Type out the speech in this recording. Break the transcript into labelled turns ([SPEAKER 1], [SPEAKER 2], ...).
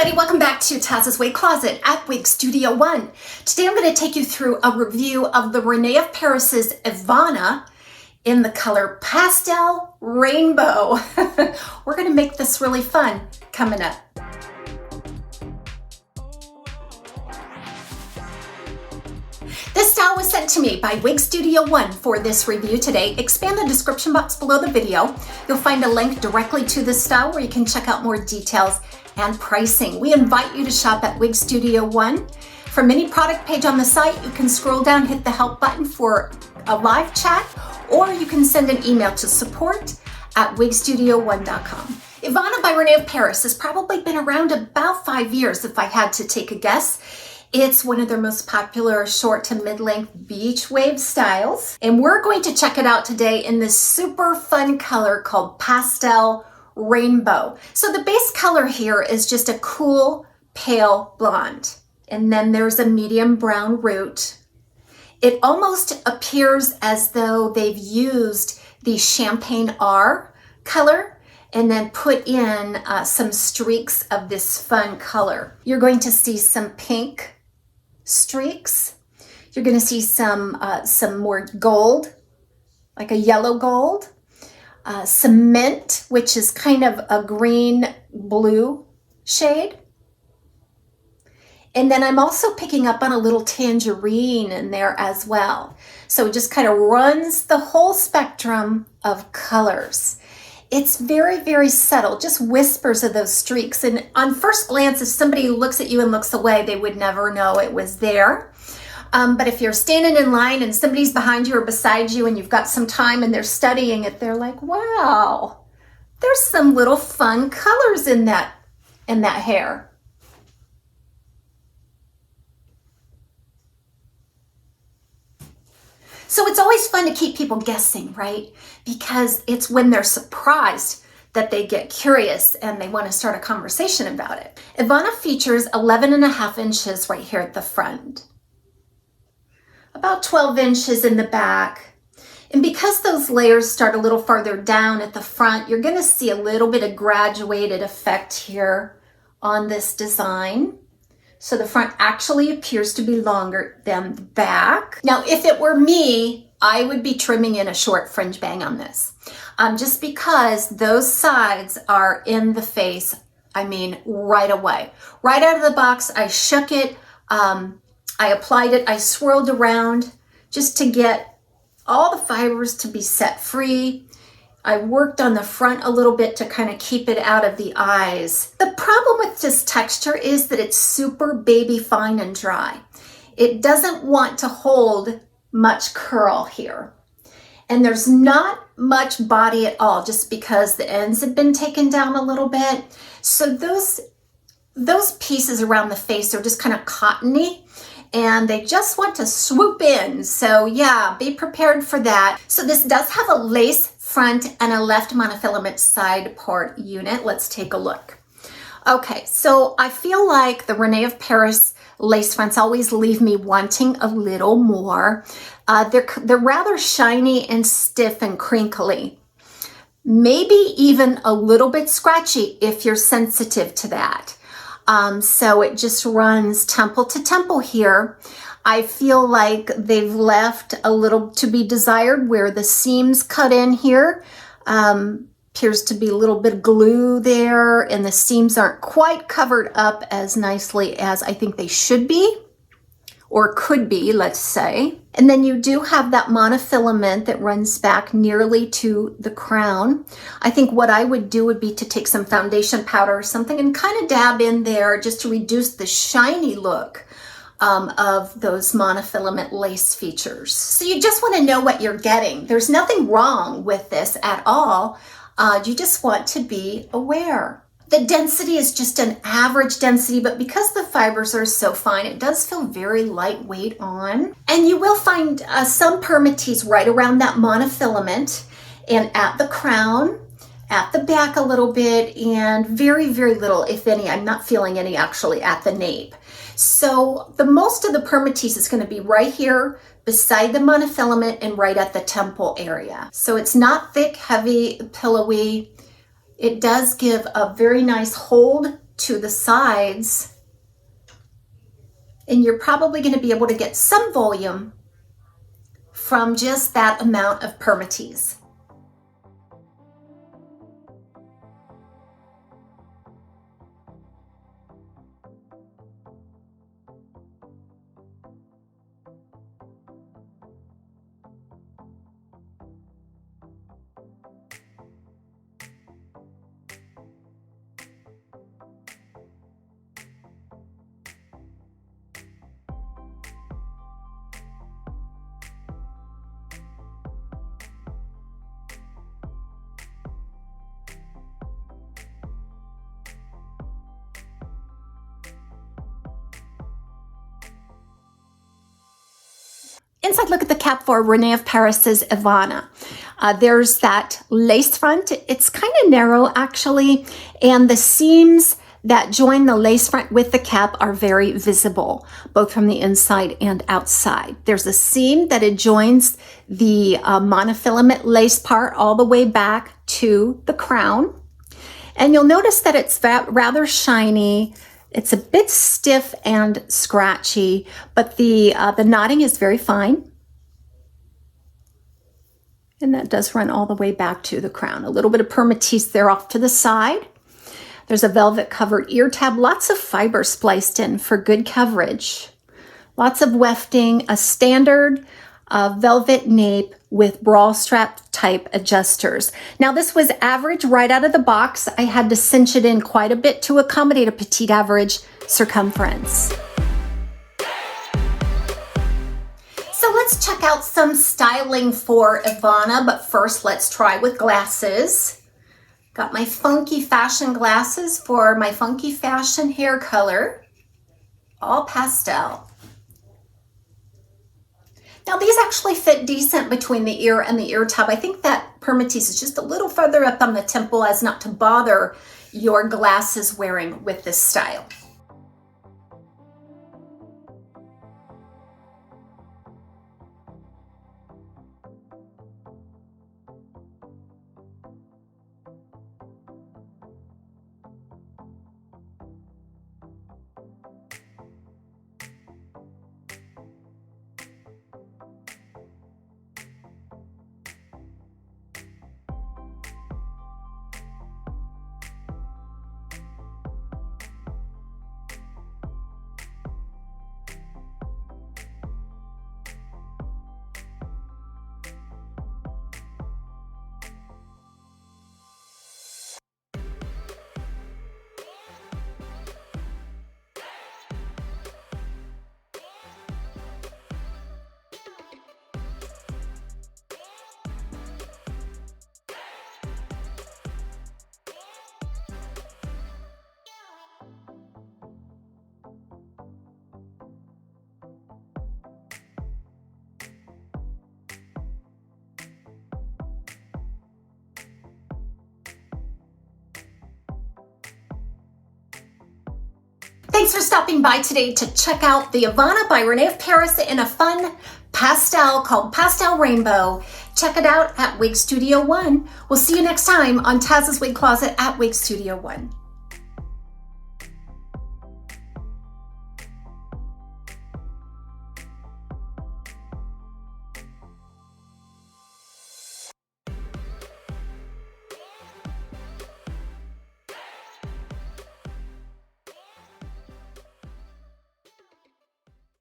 [SPEAKER 1] everybody, welcome back to TAZS WIG Closet at Wig Studio One. Today I'm going to take you through a review of the Rene of Paris's EVANNA in the color Pastel Rainbow. We're going to make this really fun coming up. This style was sent to me by Wig Studio One for this review today. Expand the description box below the video. You'll find a link directly to this style where you can check out more details and pricing. We invite you to shop at Wig Studio One. From any product page on the site, you can scroll down, hit the help button for a live chat, or you can send an email to support@wigstudio1.com. EVANNA by Rene of Paris has probably been around about 5 years if I had to take a guess. It's one of their most popular short to mid-length beach wave styles. And we're going to check it out today in this super fun color called Pastel Rainbow. So the base color here is just a cool pale blonde. And then there's a medium brown root. It almost appears as though they've used the Champagne R color and then put in some streaks of this fun color. You're going to see some pink streaks. You're going to see some more gold, like a yellow gold. Some mint, which is kind of a green blue shade. And then I'm also picking up on a little tangerine in there as well. So it just kind of runs the whole spectrum of colors. It's very, very subtle, just whispers of those streaks. And on first glance, if somebody looks at you and looks away, they would never know it was there. But if you're standing in line and somebody's behind you or beside you and you've got some time and they're studying it, they're like, wow, there's some little fun colors in that hair. So it's always fun to keep people guessing, right? Because it's when they're surprised that they get curious and they want to start a conversation about it. EVANNA features 11.5 inches right here at the front. About 12 inches in the back. And because those layers start a little farther down at the front, you're going to see a little bit of graduated effect here on this design. So the front actually appears to be longer than the back. Now, if it were me, I would be trimming in a short fringe bang on this. Just because those sides are in the face, I mean, right away. Right out of the box, I shook it. I applied it, I swirled around just to get all the fibers to be set free. I worked on the front a little bit to kind of keep it out of the eyes. The problem with this texture is that it's super baby fine and dry. It doesn't want to hold much curl here. And there's not much body at all just because the ends have been taken down a little bit. So those pieces around the face are just kind of cottony. And they just want to swoop in. So yeah, be prepared for that. So this does have a lace front and a left monofilament side part unit. Let's take a look. Okay, so I feel like the Rene of Paris lace fronts always leave me wanting a little more. They're rather shiny and stiff and crinkly. Maybe even a little bit scratchy if you're sensitive to that. So it just runs temple to temple here. I feel like they've left a little to be desired where the seams cut in here. Appears to be a little bit of glue there, and the seams aren't quite covered up as nicely as I think they should be, or could be, let's say. And then you do have that monofilament that runs back nearly to the crown. I think what I would do would be to take some foundation powder or something and kind of dab in there just to reduce the shiny look of those monofilament lace features. So you just want to know what you're getting. There's nothing wrong with this at all. You just want to be aware. The density is just an average density, but because the fibers are so fine, it does feel very lightweight on. And you will find some permatease right around that monofilament and at the crown, at the back a little bit, and very, very little, if any. I'm not feeling any actually at the nape. So the most of the permatease is going to be right here beside the monofilament and right at the temple area. So it's not thick, heavy, pillowy. It does give a very nice hold to the sides, and you're probably going to be able to get some volume from just that amount of permatease. Inside look at the cap for Rene of Paris's EVANNA. There's that lace front. It's kind of narrow actually, and the seams that join the lace front with the cap are very visible, both from the inside and outside. There's a seam that adjoins the monofilament lace part all the way back to the crown. And you'll notice that it's rather shiny. It's a bit stiff and scratchy, but the knotting is very fine. And that does run all the way back to the crown. A little bit of permatease there off to the side. There's a velvet covered ear tab, lots of fiber spliced in for good coverage. Lots of wefting, a standard velvet nape with bra strap type adjusters. Now this was average right out of the box. I had to cinch it in quite a bit to accommodate a petite average circumference. So let's check out some styling for EVANNA, but first let's try with glasses. Got my funky fashion glasses for my funky fashion hair color, all pastel. Now these actually fit decent between the ear and the ear tab. I think that permatease is just a little further up on the temple as not to bother your glasses wearing with this style. Thanks for stopping by today to check out the EVANNA by Rene of Paris in a fun pastel called Pastel Rainbow. Check it out at Wig Studio One. We'll see you next time on TAZS Wig Closet at Wig Studio One.